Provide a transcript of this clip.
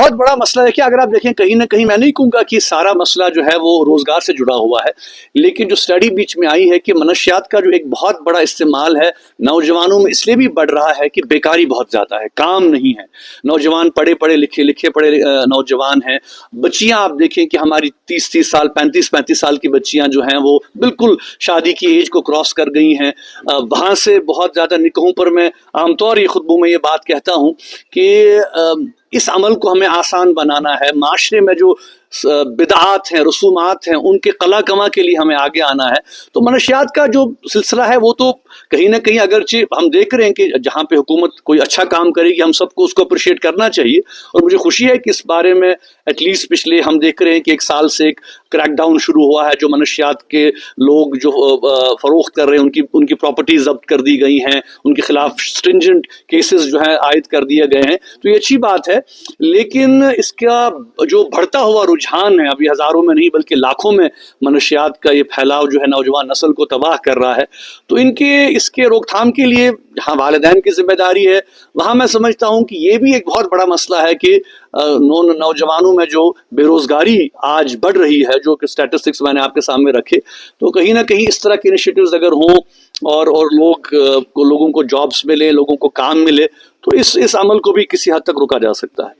بہت بڑا مسئلہ ہے کہ اگر آپ دیکھیں کہیں نہ کہیں، میں نہیں کہوں گا کہ سارا مسئلہ جو ہے وہ روزگار سے جڑا ہوا ہے، لیکن جو اسٹڈی بیچ میں آئی ہے کہ منشیات کا جو ایک بہت بڑا استعمال ہے نوجوانوں میں اس لیے بھی بڑھ رہا ہے کہ بیکاری بہت زیادہ ہے، کام نہیں ہے، نوجوان پڑھے لکھے پڑھے نوجوان ہیں، بچیاں آپ دیکھیں کہ ہماری 30 سال 35 سال کی بچیاں جو ہیں وہ بالکل شادی کی ایج کو کراس کر گئی ہیں، وہاں سے بہت زیادہ نکاحوں پر میں عام طور یہ خطبوں میں یہ بات کہتا ہوں کہ اس عمل کو ہمیں آسان بنانا ہے، معاشرے میں جو بدعات ہیں، رسومات ہیں، ان کے قلع کما کے لیے ہمیں آگے آنا ہے۔ تو منشیات کا جو سلسلہ ہے وہ تو کہیں نہ کہیں اگرچہ ہم دیکھ رہے ہیں کہ جہاں پہ حکومت کوئی اچھا کام کرے گی ہم سب کو اس کو اپریشیٹ کرنا چاہیے، اور مجھے خوشی ہے کہ اس بارے میں ایٹ لیسٹ پچھلے ہم دیکھ رہے ہیں کہ 1 سال سے ایک کریک ڈاؤن شروع ہوا ہے، جو منشیات کے لوگ جو فروخت کر رہے ہیں ان کی پراپرٹیز ضبط کر دی گئی ہیں، ان کے خلاف اسٹرنجنٹ کیسز جو ہیں عائد کر دیے گئے ہیں، تو یہ اچھی بات ہے۔ لیکن اس کا جو بڑھتا ہوا رجحان ہے، ابھی ہزاروں میں نہیں بلکہ لاکھوں میں منشیات کا یہ پھیلاؤ جو ہے نوجوان نسل کو تباہ کر رہا ہے، تو اس کے روک تھام کے لیے جہاں والدین کی ذمہ داری ہے، وہاں میں سمجھتا ہوں کہ یہ بھی ایک بہت بڑا مسئلہ ہے کہ نوجوانوں میں جو بے روزگاری آج بڑھ رہی ہے، جو کہ اسٹیٹسٹکس میں نے آپ کے سامنے رکھے، تو کہیں نہ کہیں اس طرح کے انیشیٹوز اگر ہوں اور لوگوں کو جابس ملے، لوگوں کو کام ملے، تو اس عمل کو بھی کسی حد تک روکا جا سکتا ہے۔